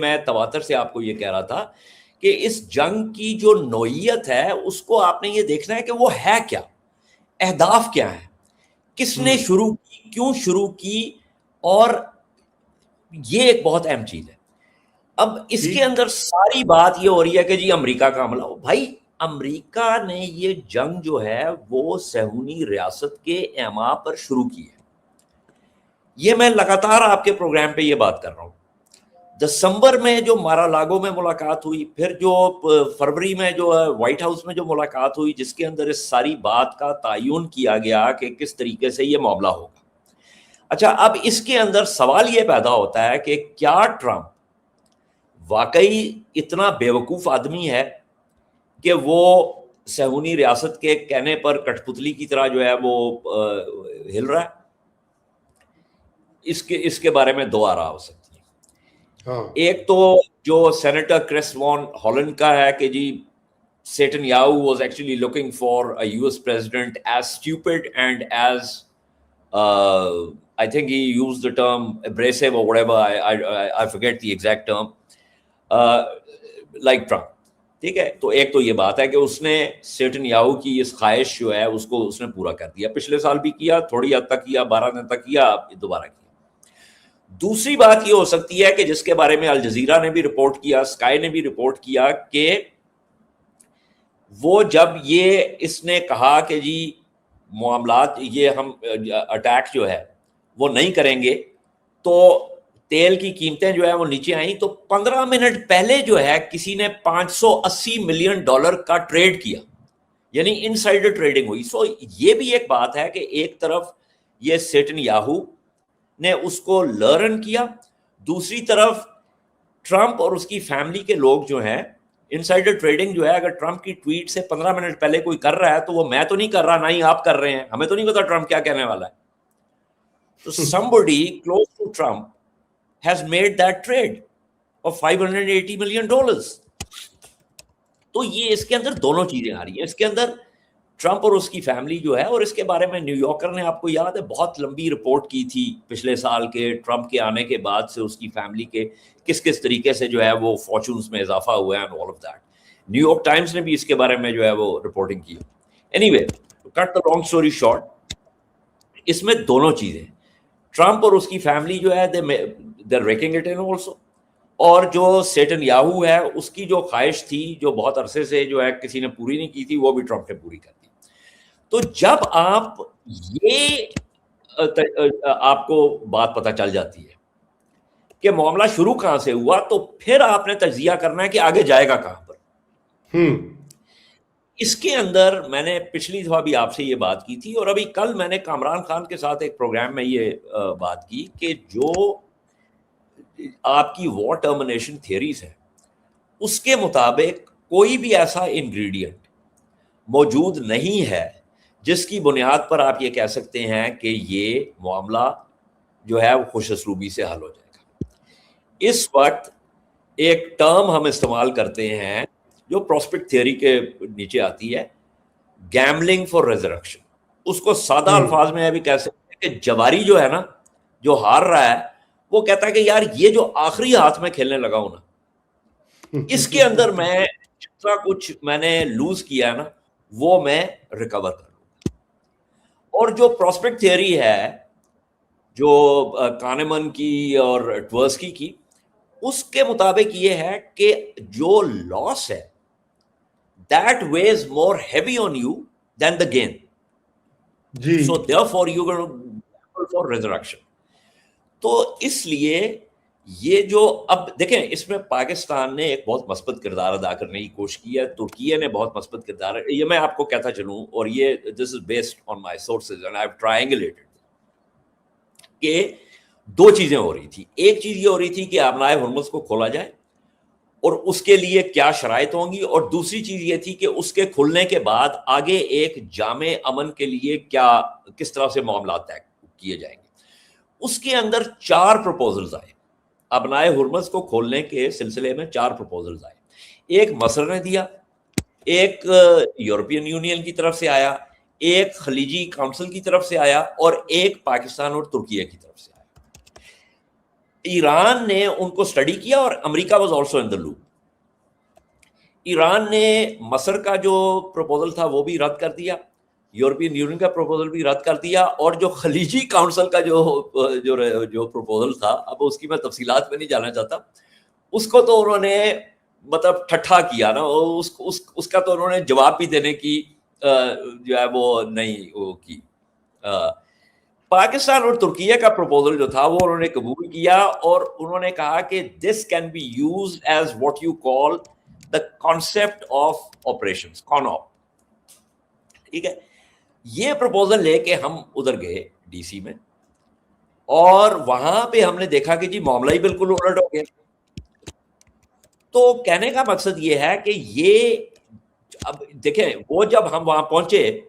میں تواتر سے آپ کو یہ کہہ رہا تھا کہ اس جنگ کی جو نوعیت ہے اس کو آپ نے یہ دیکھنا ہے کہ وہ ہے کیا، اہداف کیا ہیں، کس نے شروع کی، کیوں شروع کی، اور یہ ایک بہت اہم چیز ہے۔ اب اس کے اندر ساری بات یہ ہو رہی ہے کہ جی امریکہ کا حملہ ہو۔ بھائی امریکہ نے یہ جنگ جو ہے وہ صہیونی ریاست کے اعماء پر شروع کی ہے۔ یہ میں لگاتار آپ کے پروگرام پہ یہ بات کر رہا ہوں۔ دسمبر میں جو مارا لاگو میں ملاقات ہوئی، پھر جو فروری میں جو وائٹ ہاؤس میں جو ملاقات ہوئی، جس کے اندر اس ساری بات کا تعین کیا گیا کہ کس طریقے سے یہ معاملہ ہوگا۔ اچھا، اب اس کے اندر سوال یہ پیدا ہوتا ہے کہ کیا ٹرمپ واقعی اتنا بیوقوف آدمی ہے کہ وہ صہیونی ریاست کے کہنے پر کٹھ پتلی کی طرح جو ہے وہ ہل رہا ہے؟ اس کے بارے میں دو آراء ہو سکتی ہیں۔ ایک تو جو سینیٹر کرس وان ہالینڈ کا ہے کہ جی Netanyahu was actually looking for a US president as stupid and as I think he used the term abrasive or whatever, I forget the exact term, like Trump. ٹھیک ہے، تو ایک تو یہ بات ہے کہ اس نے نیتنیاہو کی اس خواہش جو ہے اس کو اس نے پورا کر دیا، پچھلے سال بھی کیا، تھوڑی حد تک کیا، 12 دن تک کیا، اب دوبارہ کیا۔ دوسری بات یہ ہو سکتی ہے کہ جس کے بارے میں الجزیرہ نے بھی رپورٹ کیا، اسکائی نے بھی رپورٹ کیا، کہ وہ جب یہ اس نے کہا کہ جی معاملات یہ ہم اٹیک جو ہے وہ نہیں کریں گے تو تیل کی قیمتیں جو ہے وہ نیچے آئیں، تو 15 منٹ پہلے جو ہے کسی نے $580 ملین کا ٹریڈ کیا، یعنی انسائڈر ٹریڈنگ ہوئی۔ سو یہ بھی ایک بات ہے کہ ایک طرف یہ نیتنیاہو نے اس کو لرن کیا، دوسری طرف ٹرمپ اور اس کی فیملی کے لوگ جو ہیں انسائڈر ٹریڈنگ جو ہے، اگر ٹرمپ کی ٹویٹ سے 15 منٹ پہلے کوئی کر رہا ہے تو وہ میں تو نہیں کر رہا، نہ ہی آپ کر رہے ہیں، ہمیں تو نہیں پتا ٹرمپ کیا کہنے والا ہے۔ تو somebody close to Trump has made that trade of $580 million۔ تو یہ اس کے اندر دونوں چیزیں آ رہی ہیں، اس کے اندر ٹرمپ اور اس کی فیملی جو ہے، اور اس کے بارے میں نیو یارکر نے آپ کو یاد ہے بہت لمبی رپورٹ کی تھی پچھلے سال کے ٹرمپ کے آنے کے بعد سے اس کی فیملی کے کس طریقے سے جو ہے وہ فارچونز میں اضافہ ہوا ہے and all of that۔ New York Times نے بھی اس کے بارے میں جو ہے وہ رپورٹنگ کی۔ Anyway, cut the long story short, اس میں دونوں چیزیں، ٹرمپ اور اس کی فیملی جو ہے they're raking it in also، اور جو نیتنیاہو ہے اس کی جو خواہش تھی جو بہت عرصے سے جو ہے کسی نے پوری نہیں کی تھی، وہ بھی ٹرمپ نے پوری کر دی۔ تو جب آپ آپ کو بات پتہ چل جاتی ہے کہ معاملہ شروع کہاں سے ہوا، تو پھر آپ نے تجزیہ کرنا ہے کہ آگے جائے گا کہاں پر۔ اس کے اندر میں نے پچھلی دفعہ بھی آپ سے یہ بات کی تھی، اور ابھی کل میں نے کامران خان کے ساتھ ایک پروگرام میں یہ بات کی کہ جو آپ کی وار ٹرمینیشن تھیوریز ہیں اس کے مطابق کوئی بھی ایسا انگریڈینٹ موجود نہیں ہے جس کی بنیاد پر آپ یہ کہہ سکتے ہیں کہ یہ معاملہ جو ہے وہ خوش اسلوبی سے حل ہو جائے گا۔ اس وقت ایک ٹرم ہم استعمال کرتے ہیں جو پراسپیکٹ تھیوری کے نیچے آتی ہے، گیملنگ فار ریزرکشن۔ اس کو سادہ الفاظ میں ابھی کہہ سکتے ہیں کہ جواری جو ہے نا، جو ہار رہا ہے، وہ کہتا ہے کہ یار یہ جو آخری ہاتھ میں کھیلنے لگا ہوں نا، اس کے اندر میں جتنا کچھ میں نے لوز کیا ہے نا وہ میں ریکور کر لوں۔ اور جو پراسپیکٹ تھیوری ہے جو کانمن کی اور ٹورسکی کی، اس کے مطابق یہ ہے کہ جو لاس ہے that weighs more heavy on you than the gain. So therefore you're going to gamble for resurrection. تو اس لیے یہ جو اب دیکھیں اس میں پاکستان نے ایک بہت مثبت کردار ادا کرنے کی کوشش کی ہے، ترکیہ نے بہت مثبت کردار، یہ میں آپ کو کہتا چلوں، اور یہ this is based on my sources and I've triangulated کہ دو چیزیں ہو رہی تھی۔ ایک چیز یہ ہو رہی تھی کہ آبنائے ہرمز کو کھولا جائے اور اس کے لیے کیا شرائط ہوں گی، اور دوسری چیز یہ تھی کہ اس کے کھلنے کے بعد آگے ایک جامع امن کے لیے کس طرح سے معاملات طے کیے جائیں گے۔ اس کے اندر 4 پروپوزلز آئے، ابنائے ہرمز کو کھولنے کے سلسلے میں 4 پروپوزلز آئے۔ ایک مصر نے دیا، ایک یورپین یونین کی طرف سے آیا، ایک خلیجی کونسل کی طرف سے آیا، اور ایک پاکستان اور ترکیہ کی طرف سے آیا۔ ایران نے ان کو اسٹڈی کیا اور امریکہ was also in the loop. Iran نے مصر کا جو پروپوزل تھا وہ بھی رد کر دیا, یورپین یونین کا پروپوزل بھی رد کر دیا, اور جو خلیجی کاؤنسل کا جو پروپوزل تھا, اب اس کی میں تفصیلات میں نہیں جانا چاہتا, اس کو تو انہوں نے مطلب ٹھٹھا کیا نا, اس کا تو انہوں نے جواب بھی دینے کی جو ہے وہ نہیں وہ کی. پاکستان اور ترکیہ کا پروپوزل جو تھا وہ انہوں نے قبول کیا, اور انہوں نے کہا کہ this can be used as what you call the concept of operations, CONOPS. ٹھیک ہے, یہ پروپوزل لے کے ہم ادھر گئے ڈی سی میں, اور وہاں پہ ہم نے دیکھا کہ جی معاملہ ہی بالکل الٹ ہو گیا. تو کہنے کا مقصد یہ ہے کہ یہ اب دیکھیں, وہ جب ہم وہاں پہنچے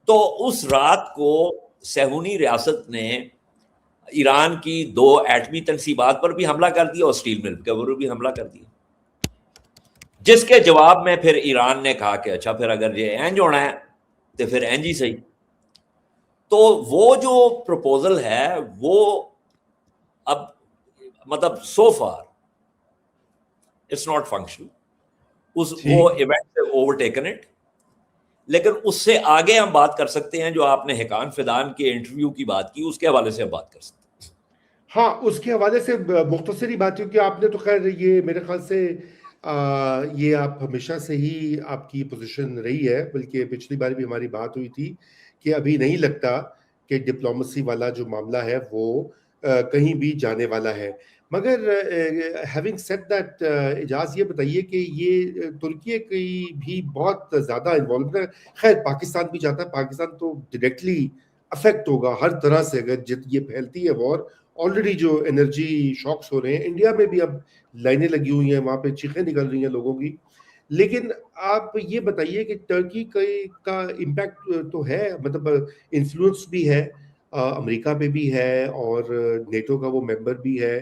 تو اس رات کو صہیونی ریاست نے ایران کی 2 ایٹمی تنصیبات پر بھی حملہ کر دیا اور اسٹیل مل کے اوپر بھی حملہ کر دیا, جس کے جواب میں پھر ایران نے کہا کہ اچھا پھر اگر یہ اینج ہونا ہے تو پھر اینج ہی صحیح. تو وہ جو پروپوزل ہے وہ اب مطلب سو فار اٹس ناٹ فنکشنل, وہ ایونٹ سے اوور ٹیکن اٹ. لیکن اس سے آگے ہم بات کر سکتے ہیں, جو آپ نے حقان فدان کے انٹرویو کی بات کی, اس کے حوالے سے ہم بات کر سکتے ہیں. ہاں, اس کے حوالے سے مختصری بات, کیونکہ آپ نے تو خیر یہ میرے خیال سے یہ آپ ہمیشہ سے ہی آپ کی پوزیشن رہی ہے, بلکہ پچھلی بار بھی ہماری بات ہوئی تھی کہ ابھی نہیں لگتا کہ ڈپلومسی والا جو معاملہ ہے وہ کہیں بھی جانے والا ہے. مگر ہیونگ سیڈ دیٹ, اجاز یہ بتائیے کہ یہ ترکیہ کی بھی بہت زیادہ انوالومنٹ ہے. خیر پاکستان بھی جاتا ہے, پاکستان تو ڈائریکٹلی افیکٹ ہوگا ہر طرح سے اگر یہ پھیلتی ہے وار. آلریڈی جو انرجی شاکس ہو رہے ہیں انڈیا میں بھی, اب لائنیں لگی ہوئی ہیں وہاں پہ, چیخیں نکل رہی ہیں لوگوں کی. لیکن آپ یہ بتائیے کہ ترکی کا امپیکٹ تو ہے, مطلب انفلوئنس بھی ہے, امریکہ پہ بھی ہے, اور نیٹو کا وہ ممبر بھی ہے,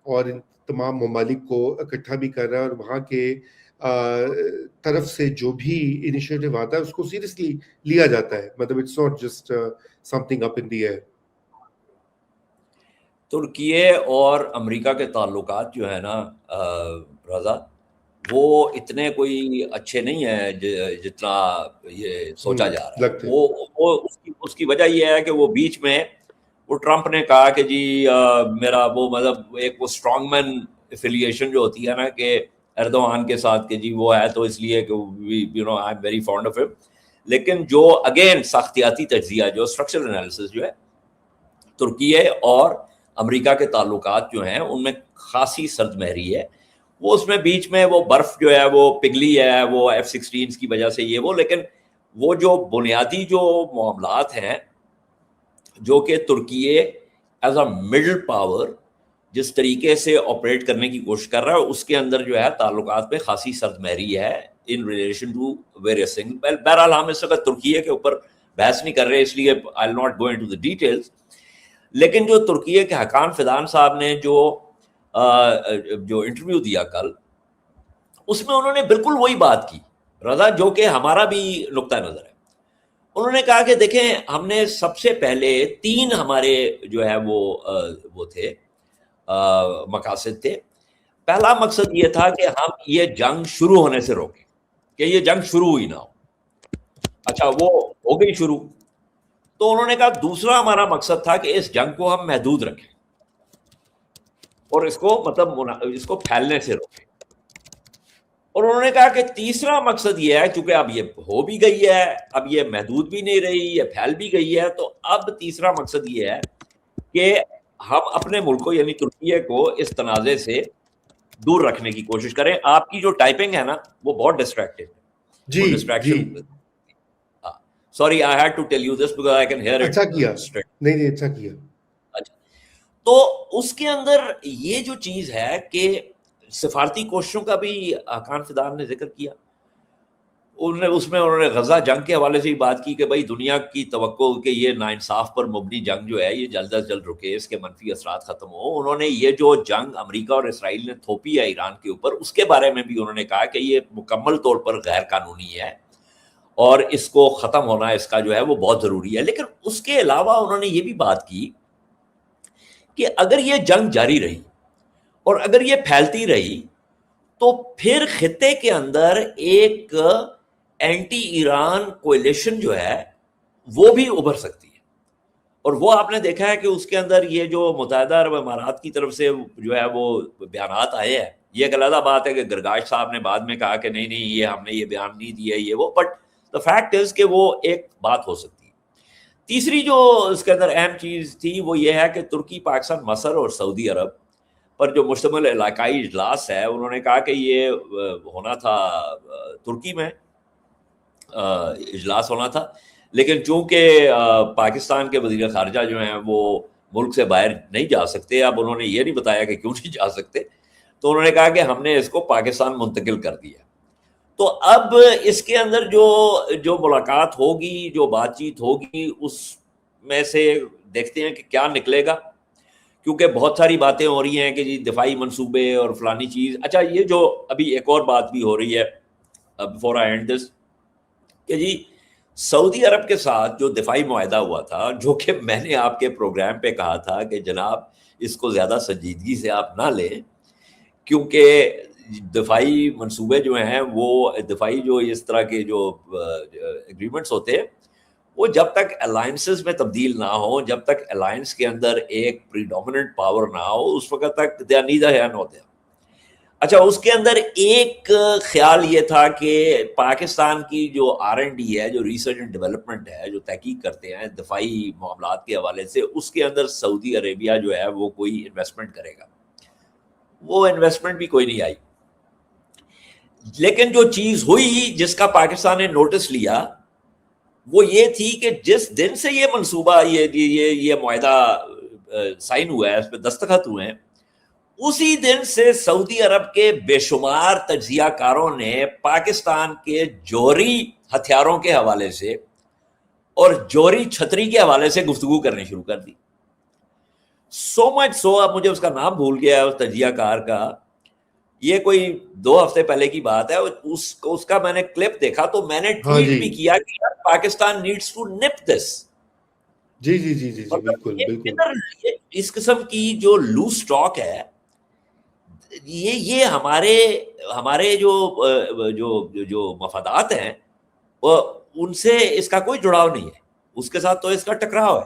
اور ان تمام ممالک کو اکٹھا بھی کر رہا ہے, اور وہاں کے طرف سے جو بھی انیشیٹو آتا ہے اس کو سیریسلی لیا جاتا ہے. مطلب it's not just something up in the air. ترکیہ اور امریکہ کے تعلقات جو ہے نا رضا, وہ اتنے کوئی اچھے نہیں ہیں جتنا یہ سوچا جا رہا ہے. وہ اس کی وجہ یہ ہے کہ وہ بیچ میں وہ ٹرمپ نے کہا کہ جی میرا وہ مطلب ایک وہ اسٹرانگ مین ایفیلیشن جو ہوتی ہے نا کہ ایردوان کے ساتھ کہ جی وہ ہے تو اس لیے کہ you know I am very fond of ہم. لیکن جو اگین ساختیاتی تجزیہ, جو اسٹرکچرل انالیسس جو ہے, ترکیہ اور امریکہ کے تعلقات جو ہیں ان میں خاصی سرد مہری ہے. وہ اس میں بیچ میں وہ برف جو ہے وہ پگھلی ہے, وہ F-16 کی وجہ سے یہ وہ, لیکن وہ جو بنیادی جو معاملات ہیں جو کہ Türkiye as a middle power جس طریقے سے آپریٹ کرنے کی کوشش کر رہا ہے, اس کے اندر جو ہے تعلقات میں خاصی سرد مہری ہے in relation to various things. بہرحال ہم اس وقت ترکیہ کے اوپر بحث نہیں کر رہے, اس لیے I will not go into the details. لیکن جو ترکیہ کے حقان فدان صاحب نے جو انٹرویو دیا کل, اس میں انہوں نے بالکل وہی بات کی رضا جو کہ ہمارا بھی نقطہ نظر ہے. انہوں نے کہا کہ دیکھیں ہم نے سب سے پہلے 3 ہمارے جو ہے وہ تھے مقاصد تھے. پہلا مقصد یہ تھا کہ ہم یہ جنگ شروع ہونے سے روکیں, کہ یہ جنگ شروع ہی نہ ہو. اچھا وہ ہو گئی شروع. تو انہوں نے کہا دوسرا ہمارا مقصد تھا کہ اس جنگ کو ہم محدود رکھیں اور اس کو مطلب اس کو پھیلنے سے روکیں. اور انہوں نے کہا کہ تیسرا مقصد یہ ہے, چونکہ اب یہ ہو بھی گئی ہے, اب یہ محدود بھی نہیں رہی, یہ پھیل بھی گئی ہے, تو اب تیسرا مقصد یہ ہے کہ ہم اپنے ملک کو یعنی ترکیہ کو اس تنازع سے دور رکھنے کی کوشش کریں. آپ کی جو ٹائپنگ ہے نا وہ بہت ڈسٹریکٹیو ہے. جی distraction. Sorry, I had to tell you this because I can hear it. اچھا کیا, نہیں اچھا کیا. اچھا, تو اس کے اندر یہ جو چیز ہے کہ سفارتی کوششوں کا بھی حقان فدان نے ذکر کیا. اس میں انہوں نے غزہ جنگ کے حوالے سے ہی بات کی کہ بھائی دنیا کی توقع کہ یہ ناانصاف پر مبنی جنگ جو ہے یہ جلد از جلد رکے, اس کے منفی اثرات ختم ہو. انہوں نے یہ جو جنگ امریکہ اور اسرائیل نے تھوپی ہے ایران کے اوپر, اس کے بارے میں بھی انہوں نے کہا کہ یہ مکمل طور پر غیر قانونی ہے اور اس کو ختم ہونا اس کا جو ہے وہ بہت ضروری ہے. لیکن اس کے علاوہ انہوں نے یہ بھی بات کی کہ اگر یہ جنگ جاری رہی اور اگر یہ پھیلتی رہی تو پھر خطے کے اندر ایک اینٹی ایران کولیشن جو ہے وہ بھی ابھر سکتی ہے. اور وہ آپ نے دیکھا ہے کہ اس کے اندر یہ جو متحدہ عرب امارات کی طرف سے جو ہے وہ بیانات آئے ہیں. یہ ایک علیحدہ بات ہے کہ گرگاش صاحب نے بعد میں کہا کہ نہیں یہ ہم نے یہ بیان نہیں دیا یہ وہ, بٹ دا فیکٹ از کہ وہ ایک بات ہو سکتی ہے. تیسری جو اس کے اندر اہم چیز تھی وہ یہ ہے کہ ترکی, پاکستان, مصر اور سعودی عرب پر جو مشتمل علاقائی اجلاس ہے, انہوں نے کہا کہ یہ ہونا تھا ترکی میں اجلاس ہونا تھا, لیکن چونکہ پاکستان کے وزیر خارجہ جو ہیں وہ ملک سے باہر نہیں جا سکتے, اب انہوں نے یہ نہیں بتایا کہ کیوں نہیں جا سکتے, تو انہوں نے کہا کہ ہم نے اس کو پاکستان منتقل کر دیا. تو اب اس کے اندر جو ملاقات ہوگی, جو بات چیت ہوگی, اس میں سے دیکھتے ہیں کہ کیا نکلے گا, کیونکہ بہت ساری باتیں ہو رہی ہیں کہ جی دفاعی منصوبے اور فلانی چیز. اچھا, یہ جو ابھی ایک اور بات بھی ہو رہی ہے بفور آئی اینڈ دس, کہ جی سعودی عرب کے ساتھ جو دفاعی معاہدہ ہوا تھا, جو کہ میں نے آپ کے پروگرام پہ کہا تھا کہ جناب اس کو زیادہ سنجیدگی سے آپ نہ لیں, کیونکہ دفاعی منصوبے جو ہیں وہ دفاعی جو اس طرح کے جو ایگریمنٹس ہوتے ہیں وہ جب تک الائنسز میں تبدیل نہ ہو, جب تک الائنس کے اندر ایک پریڈومیننٹ پاور نہ ہو, اس وقت تک دے آر نیدر ہیئر نور دیر. اچھا, اس کے اندر ایک خیال یہ تھا کہ پاکستان کی جو R&D ہے, جو ریسرچ اینڈ ڈیولپمنٹ ہے, جو تحقیق کرتے ہیں دفاعی معاملات کے حوالے سے, اس کے اندر سعودی عربیہ جو ہے وہ کوئی انویسٹمنٹ کرے گا. وہ انویسٹمنٹ بھی کوئی نہیں آئی. لیکن جو چیز ہوئی جس کا پاکستان نے نوٹس لیا وہ یہ تھی کہ جس دن سے یہ منصوبہ یہ معاہدہ سائن ہوا ہے, اس پہ دستخط ہوئے ہیں, اسی دن سے سعودی عرب کے بے شمار تجزیہ کاروں نے پاکستان کے جوہری ہتھیاروں کے حوالے سے اور جوہری چھتری کے حوالے سے گفتگو کرنی شروع کر دی. سو مچ سو, اب مجھے اس کا نام بھول گیا ہے اس تجزیہ کار کا, یہ کوئی 2 ہفتے پہلے کی بات ہے, اس کا میں نے کلپ دیکھا تو میں نے ٹویٹ بھی کیا کہ پاکستان نیڈس ٹو نپ دس. جی جی جی جی بالکل بالکل. اس قسم کی جو لوز اسٹاک ہے, یہ ہمارے جو مفادات ہیں ان سے اس کا کوئی جڑاؤ نہیں ہے, اس کے ساتھ تو اس کا ٹکراؤ ہے.